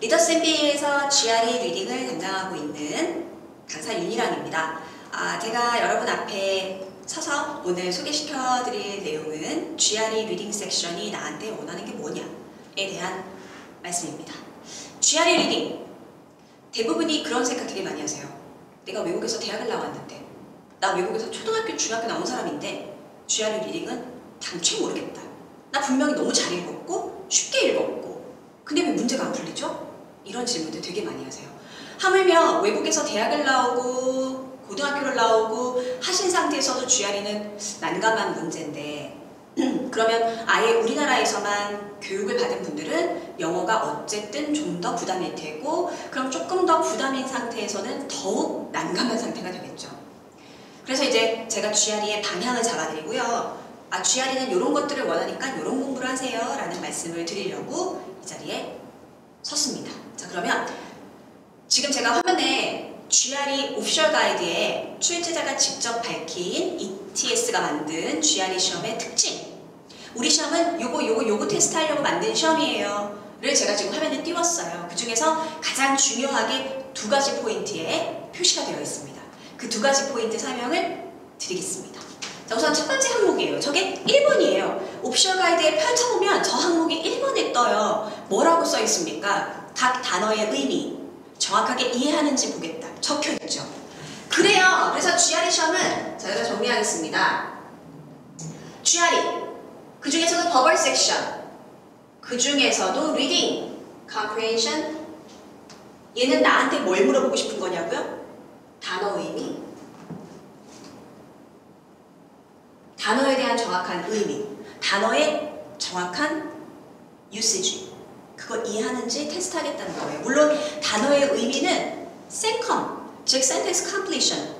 리더스 MBA에서 GRE 리딩을 담당하고 있는 강사 윤희랑입니다. 제가 여러분 앞에 서서 오늘 소개시켜드릴 내용은 GRE 리딩 섹션이 나한테 원하는 게 뭐냐에 대한 말씀입니다. GRE 리딩, 대부분이 그런 생각 되게 많이 하세요. 내가 외국에서 대학을 나왔는데, 나 외국에서 초등학교, 중학교 나온 사람인데 GRE 리딩은 당최 모르겠다. 나 분명히 너무 잘 읽었고 쉽게 읽었고 근데 왜 문제가 안 풀리죠? 이런 질문들 되게 많이 하세요. 하물며 외국에서 대학을 나오고 고등학교를 나오고 하신 상태에서도 GRE는 난감한 문제인데 그러면 아예 우리나라에서만 교육을 받은 분들은 영어가 어쨌든 좀 더 부담일 테고, 그럼 조금 더 부담인 상태에서는 더욱 난감한 상태가 되겠죠. 그래서 이제 제가 GRE의 방향을 잡아드리고요. GRE는 이런 것들을 원하니까 이런 공부를 하세요 라는 말씀을 드리려고 이 자리에 섰습니다. 자, 그러면 지금 제가 화면에 GRE 오피셜 가이드에 출제자가 직접 밝힌 ETS가 만든 GRE 시험의 특징, 우리 시험은 요거 테스트 하려고 만든 시험이에요 를 제가 지금 화면에 띄웠어요. 그 중에서 가장 중요하게 두 가지 포인트에 표시가 되어 있습니다. 그 두 가지 포인트 설명을 드리겠습니다. 자, 우선 첫 번째 항목이에요. 저게 1번이에요. 오피셜 가이드에 펼쳐보면 저 항목이 1번에 떠요. 뭐라고 써 있습니까? 각 단어의 의미 정확하게 이해하는지 보겠다. 적혀있죠. 그래요. 그래서 GRE 시험은 저희가 정리하겠습니다. GRE, 그 중에서도 버벌 섹션, 그 중에서도 리딩, comprehension, 얘는 나한테 뭘 물어보고 싶은 거냐고요? 단어 의미, 단어에 대한 정확한 의미, 단어의 정확한 usage, 그거 이해하는지 테스트하겠다는 거예요. 물론 단어의 의미는 CENCOM, 즉 Sentence Completion,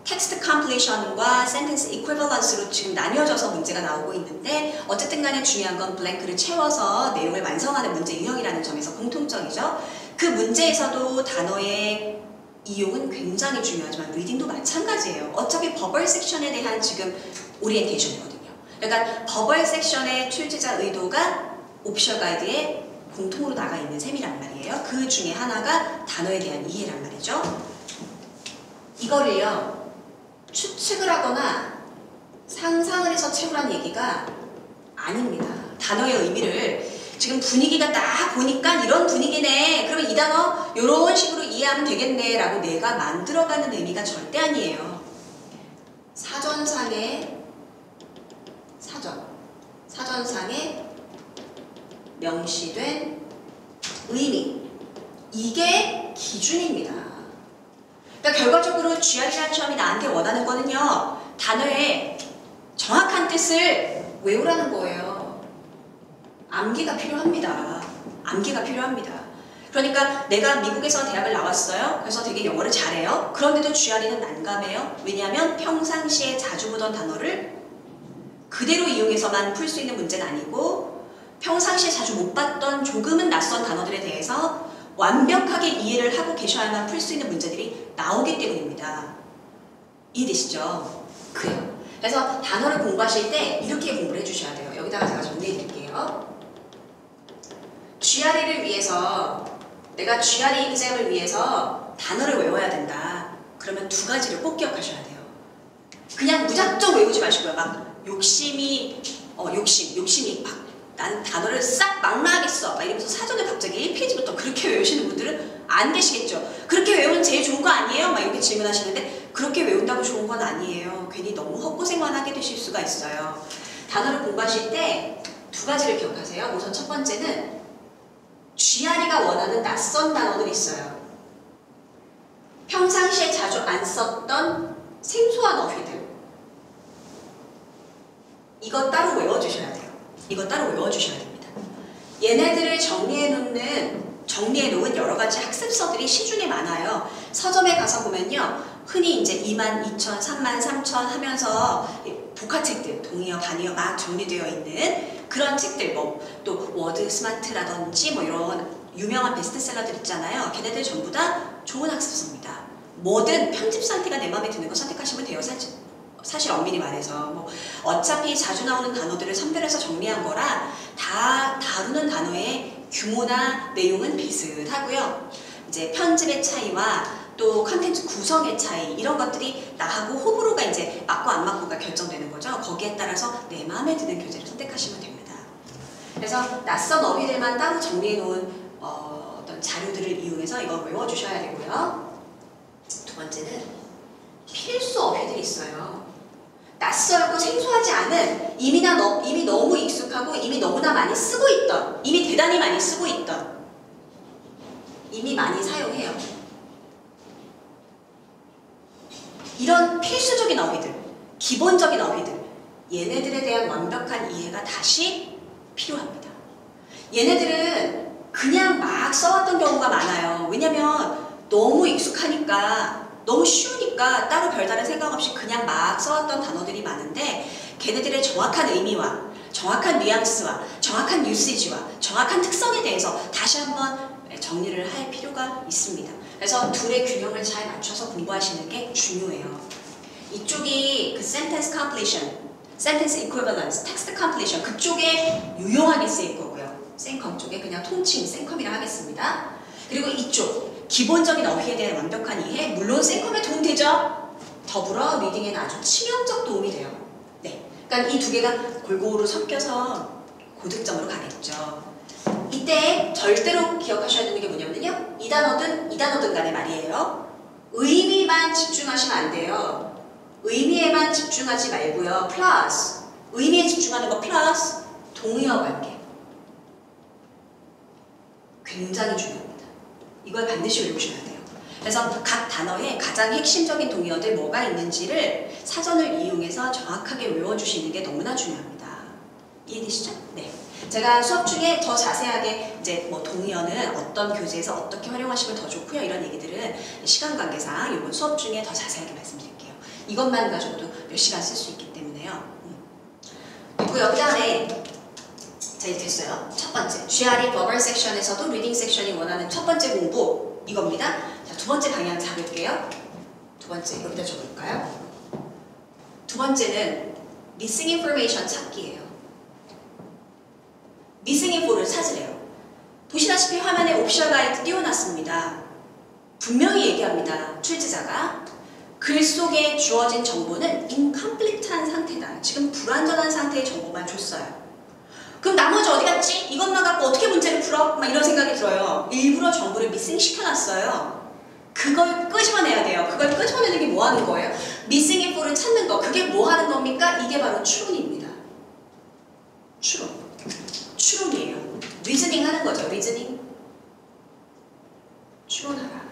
텍스트 컴플리션과 센텐스 이퀴벌런스로 지금 나뉘어져서 문제가 나오고 있는데, 어쨌든 간에 중요한 건 블랭크를 채워서 내용을 완성하는 문제 유형이라는 점에서 공통점이죠. 그 문제에서도 단어의 이용은 굉장히 중요하지만 리딩도 마찬가지예요. 어차피 버벌 섹션에 대한 지금 오리엔테이션이거든요. 그러니까 버벌 섹션의 출제자 의도가 오피셜 가이드에 공통으로 나가 있는 셈이란 말이에요. 그 중에 하나가 단어에 대한 이해란 말이죠. 이거를요, 추측을 하거나 상상을 해서 채우라는 얘기가 아닙니다. 단어의 의미를 지금 분위기가 딱 보니까 이런 분위기네, 그러면 이 단어 이런 식으로 이해하면 되겠네 라고 내가 만들어가는 의미가 절대 아니에요. 사전상의 사전상에 명시된 의미, 이게 기준입니다. 그러니까 결과적으로 GRE라는 시험이 나한테 원하는 거는요, 단어의 정확한 뜻을 외우라는 거예요. 암기가 필요합니다. 암기가 필요합니다. 그러니까 내가 미국에서 대학을 나왔어요. 그래서 되게 영어를 잘해요. 그런데도 GRE는 난감해요. 왜냐하면 평상시에 자주 보던 단어를 그대로 이용해서만 풀 수 있는 문제는 아니고, 평상시에 자주 못 봤던 조금은 낯선 단어들에 대해서 완벽하게 이해를 하고 계셔야만 풀 수 있는 문제들이 나오기 때문입니다. 이해되시죠? 그래요. 그래서 단어를 공부하실 때 이렇게 공부를 해주셔야 돼요. 여기다가 제가 정리해 드릴게요. GRE를 위해서, 내가 GRE exam을 위해서 단어를 외워야 된다. 그러면 두 가지를 꼭 기억하셔야 돼요. 그냥 무작정 외우지 마시고요. 막 욕심이 막 나는 단어를 싹 막나하겠어 막 이러면서 사전에 갑자기 1페이지부터 그렇게 외우시는 분들은 안 계시겠죠. 그렇게 외우면 제일 좋은 거 아니에요? 막 이렇게 질문하시는데, 그렇게 외운다고 좋은 건 아니에요. 괜히 너무 헛고생만 하게 되실 수가 있어요. 단어를 공부하실 때 두 가지를 기억하세요. 우선 첫 번째는 GRE가 원하는 낯선 단어들이 있어요. 평상시에 자주 안 썼던 생소한 어휘들, 이거 따로 외워주셔야 돼요. 이거 따로 외워주셔야 됩니다. 얘네들을 정리해놓은 여러 가지 학습서들이 시중에 많아요. 서점에 가서 보면요, 흔히 이제 22,000, 33,000 하면서 복화책들, 동의어, 단위어 막 정리되어 있는 그런 책들, 또 워드 스마트라든지 이런 유명한 베스트셀러들 있잖아요. 걔네들 전부 다 좋은 학습서입니다. 뭐든 편집 상태가 내 마음에 드는 거 선택하시면 돼요. 사실 엄밀히 말해서 어차피 자주 나오는 단어들을 선별해서 정리한 거라 다 다루는 단어의 규모나 내용은 비슷하고요. 이제 편집의 차이와 또 컨텐츠 구성의 차이 이런 것들이 나하고 호불호가 이제 맞고 안 맞고가 결정되는 거죠. 거기에 따라서 내 마음에 드는 교재를 선택하시면 됩니다. 그래서 낯선 어휘들만 따로 정리해 놓은 어떤 자료들을 이용해서 이걸 외워주셔야 되고요. 두 번째는 필수 어휘들이 있어요. 낯설고 생소하지 않은 이미 너무 익숙하고 이미 너무나 많이 쓰고 있던 이미 대단히 많이 쓰고 있던 이미 많이 사용해요. 이런 필수적인 어휘들, 기본적인 어휘들 얘네들에 대한 완벽한 이해가 다시 필요합니다. 얘네들은 그냥 막 써왔던 경우가 많아요. 왜냐면 너무 익숙하니까 너무 쉬우니까 따로 별다른 생각 없이 그냥 막 써왔던 단어들이 많은데 걔네들의 정확한 의미와 정확한 뉘앙스와 정확한 유시지와 정확한 특성에 대해서 다시 한번 정리를 할 필요가 있습니다. 그래서 둘의 균형을 잘 맞춰서 공부하시는 게 중요해요. 이쪽이 그 sentence completion, sentence equivalence, text completion 그쪽에 유용하게 쓰일 거고요. 생컴 쪽에 그냥 통칭 생컴이라 하겠습니다. 그리고 이쪽 기본적인 어휘에 대한 완벽한 이해 물론 생컴에 도움되죠. 더불어 리딩에는 아주 치명적 도움이 돼요. 네, 그러니까 이 두 개가 골고루 섞여서 고득점으로 가겠죠. 이때 절대로 기억하셔야 되는 게 뭐냐면요. 이 단어든 간에 말이에요. 의미만 집중하시면 안 돼요. 의미에만 집중하지 말고요. 플러스 의미에 집중하는 거 플러스 동의어 관계 굉장히 중요합니다. 이걸 반드시 외우셔야 돼요. 그래서 각 단어에 가장 핵심적인 동의어들 뭐가 있는지를 사전을 이용해서 정확하게 외워주시는 게 너무나 중요합니다. 이해되시죠? 네. 제가 수업 중에 더 자세하게 이제 뭐 동의어는 어떤 교재에서 어떻게 활용하시면 더 좋고요. 이런 얘기들은 시간 관계상 이번 수업 중에 더 자세하게 말씀드릴게요. 이것만 가지고도 몇 시간 쓸 수 있기 때문에요. 그리고 여기 안에 자 이렇게 됐어요. 첫 번째 GRE 버벌 섹션에서도 리딩 섹션이 원하는 첫 번째 공부 이겁니다. 자, 두 번째 방향 잡을게요. 두 번째 여기다 적을까요? 두 번째는 missing information 찾기예요. missing info를 찾으래요. 보시다시피 화면에 옵션 가이드 띄워놨습니다. 분명히 얘기합니다. 출제자가 글 속에 주어진 정보는 incomplete한 상태다. 지금 불완전한 상태의 정보만 줬어요. 그럼 나머지 어디 갔지? 이것만 갖고 어떻게 문제를 풀어? 막 이런 생각이 들어요. 일부러 정보를 미싱 시켜놨어요. 그걸 끄집어내야 돼요. 그걸 끄집어내는 게 뭐 하는 거예요? 미싱 인포를 찾는 거. 그게 뭐 하는 겁니까? 이게 바로 추론입니다. 추론. 추론이에요. 리즈닝 하는 거죠. 리즈닝. 추론하라.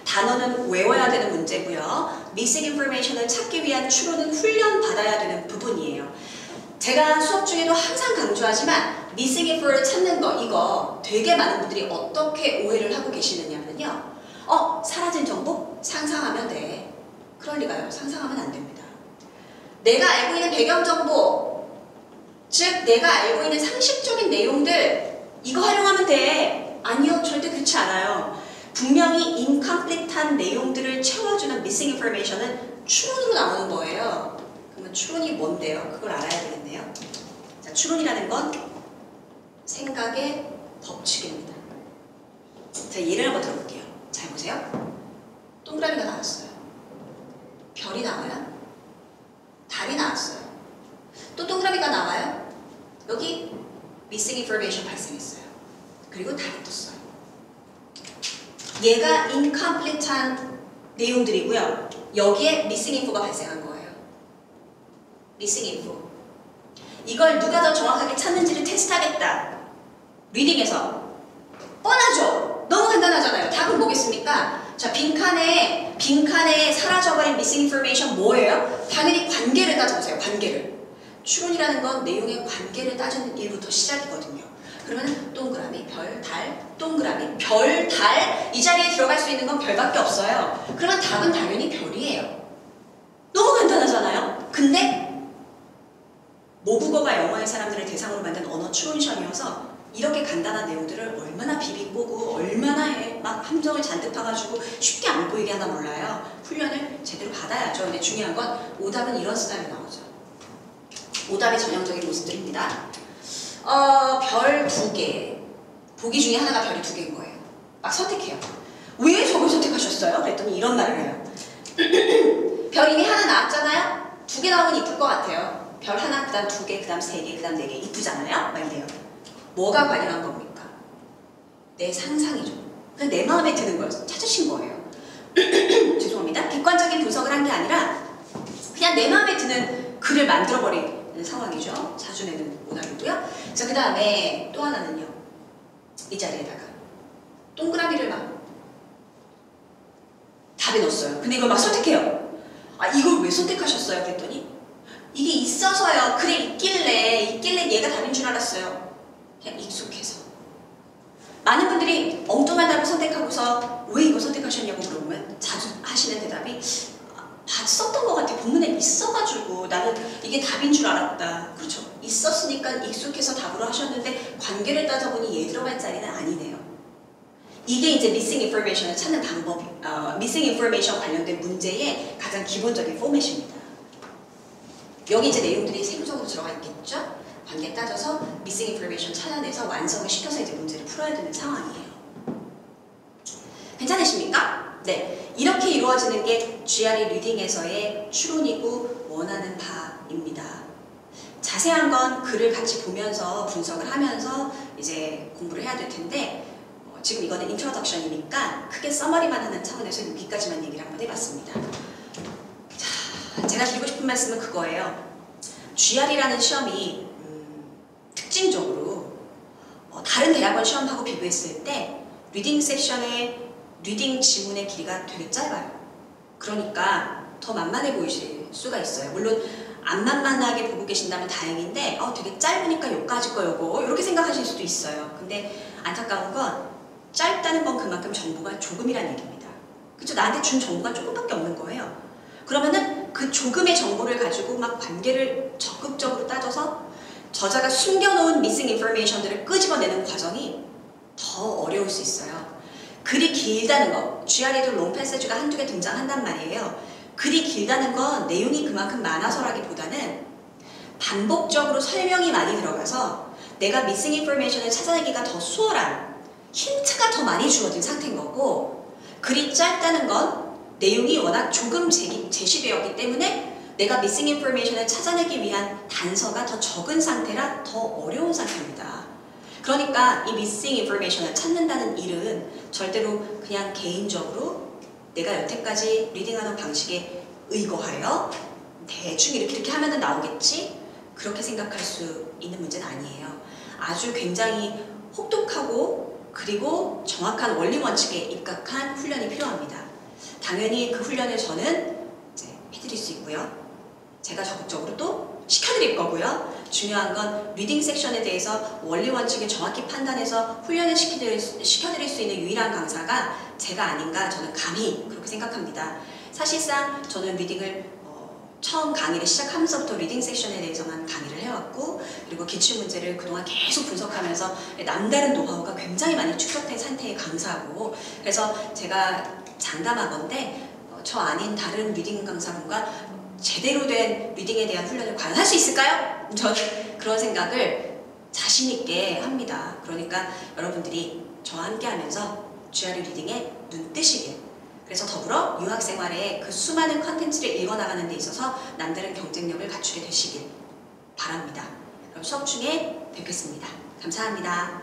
단어는 외워야 되는 문제고요. 미싱 인포메이션을 찾기 위한 추론은 훈련받아야 되는 부분이에요. 제가 수업 중에도 항상 강조하지만 미싱 인포를 찾는 거 이거 되게 많은 분들이 어떻게 오해를 하고 계시느냐면요. 사라진 정보? 상상하면 돼. 그럴 리가요. 상상하면 안 됩니다. 내가 알고 있는 배경 정보, 즉 내가 알고 있는 상식적인 내용들 이거 활용하면 돼. 아니요. 절대 그렇지 않아요. 분명히 incomplete한 내용들을 채워주는 missing information은 추론으로 나오는 거예요. 그러면 추론이 뭔데요? 그걸 알아야 되겠네요. 자, 추론이라는 건 생각의 법칙입니다. 자, 예를 한번 들어볼게요. 잘 보세요. 동그라미가 나왔어요. 별이 나와요. 달이 나왔어요. 또 동그라미가 나와요. 여기 missing information 발생했어요. 그리고 달이 떴어요. 얘가 incomplete한 내용들이고요. 여기에 missing info가 발생한 거예요. missing info. 이걸 누가 더 정확하게 찾는지를 테스트하겠다. 리딩에서 뻔하죠? 너무 간단하잖아요. 답은 뭐겠습니까? 자, 빈칸에 사라져버린 missing information 뭐예요? 당연히 관계를 따져보세요. 관계를. 추론이라는 건 내용의 관계를 따지는 일부터 시작이거든요. 그러면 동그라미, 별, 달, 동그라미, 별, 달 이 자리에 들어갈 수 있는 건 별밖에 없어요. 그러면 답은 당연히 별이에요. 너무 간단하잖아요? 근데 모국어가 영어의 사람들을 대상으로 만든 언어 추론 시험이어서 이렇게 간단한 내용들을 얼마나 비비꼬고 얼마나 막 함정을 잔뜩 파가지고 쉽게 안 보이게 하나 몰라요. 훈련을 제대로 받아야죠. 근데 중요한 건 오답은 이런 스타일이 나오죠. 오답의 전형적인 모습들입니다. 별 2개, 보기 중에 하나가 별이 2개인 거예요. 막 선택해요. 왜 저걸 선택하셨어요? 그랬더니 이런 말을 해요. 별 이미 하나 나왔잖아요? 2개 나오면 이쁠 것 같아요. 별 하나, 그 다음 2개, 그 다음 3개, 그 다음 4개. 이쁘잖아요? 막 이래요. 뭐가 관여한 겁니까? 내 상상이죠. 그냥 내 마음에 드는 걸 찾으신 거예요. 죄송합니다. 객관적인 분석을 한 게 아니라 그냥 내 마음에 드는 글을 만들어버리는 상황이죠. 자주내는 오답이고요. 자, 그 다음에 또 하나는요. 이 자리에다가 동그라미를 막 답에 넣었어요. 근데 이걸 막 선택해요. 아, 이걸 왜 선택하셨어요? 그랬더니 이게 있어서요. 그래, 있길래 얘가 답인 줄 알았어요. 그냥 익숙해서. 많은 분들이 엉뚱한 답을 선택하고서 왜 이거 선택하셨냐고 물어보면 자주 하시는 대답이 봤었던 것 같아. 본문에 있어가지고 나는 이게 답인 줄 알았다. 그렇죠. 있었으니까 익숙해서 답으로 하셨는데 관계를 따져보니 얘 들어갈 자리는 아니네요. 이게 이제 missing information을 찾는 방법이, missing information 관련된 문제의 가장 기본적인 포맷입니다. 여기 이제 내용들이 세부적으로 들어가 있겠죠? 관계 따져서 missing information 찾아내서 완성을 시켜서 이제 문제를 풀어야 되는 상황이에요. 괜찮으십니까? 네. 이렇게 이루어지는 게 GRE 리딩에서의 추론이고 원하는 바입니다. 자세한 건 글을 같이 보면서 분석을 하면서 이제 공부를 해야 될 텐데 지금 이거는 인트로덕션이니까 크게 서머리만 하는 차원에서 여기까지만 얘기를 한번 해봤습니다. 자, 제가 드리고 싶은 말씀은 그거예요. GRE라는 시험이 특징적으로 다른 대학원 시험하고 비교했을 때 리딩 섹션의 리딩 지문의 길이가 되게 짧아요. 그러니까 더 만만해 보이실 수가 있어요. 물론 안 만만하게 보고 계신다면 다행인데 되게 짧으니까 요까지 거 요거 이렇게 생각하실 수도 있어요. 근데 안타까운 건 짧다는 건 그만큼 정보가 조금이란 얘기입니다. 그쵸? 나한테 준 정보가 조금밖에 없는 거예요. 그러면은 그 조금의 정보를 가지고 막 관계를 적극적으로 따져서 저자가 숨겨놓은 미싱 인포메이션들을 끄집어내는 과정이 더 어려울 수 있어요. 글이 길다는 거, GRE도 롱 패세지가 한두 개 등장한단 말이에요. 글이 길다는 건 내용이 그만큼 많아서라기보다는 반복적으로 설명이 많이 들어가서 내가 미싱 인포메이션을 찾아내기가 더 수월한 힌트가 더 많이 주어진 상태인 거고, 글이 짧다는 건 내용이 워낙 조금 제시되었기 때문에 내가 미싱 인포메이션을 찾아내기 위한 단서가 더 적은 상태라 더 어려운 상태입니다. 그러니까 이 미싱 인포메이션을 찾는다는 일은 절대로 그냥 개인적으로 내가 여태까지 리딩하는 방식에 의거하여 대충 이렇게 하면 나오겠지? 그렇게 생각할 수 있는 문제는 아니에요. 아주 굉장히 혹독하고 그리고 정확한 원리 원칙에 입각한 훈련이 필요합니다. 당연히 그 훈련을 저는 이제 해드릴 수 있고요. 제가 적극적으로 또 시켜드릴 거고요. 중요한 건 리딩 섹션에 대해서 원리 원칙을 정확히 판단해서 훈련을 시켜드릴 수 있는 유일한 강사가 제가 아닌가 저는 감히 그렇게 생각합니다. 사실상 저는 리딩을 처음 강의를 시작하면서부터 리딩 섹션에 대해서만 강의를 해왔고, 그리고 기출문제를 그동안 계속 분석하면서 남다른 노하우가 굉장히 많이 축적된 상태의 강사고, 그래서 제가 장담하건대 저 아닌 다른 리딩 강사분과 제대로 된 리딩에 대한 훈련을 과연 할 수 있을까요? 저는 그런 생각을 자신 있게 합니다. 그러니까 여러분들이 저와 함께 하면서 GRE 리딩에 눈 뜨시길, 그래서 더불어 유학생활에 그 수많은 컨텐츠를 읽어나가는 데 있어서 남다른 경쟁력을 갖추게 되시길 바랍니다. 그럼 수업 중에 뵙겠습니다. 감사합니다.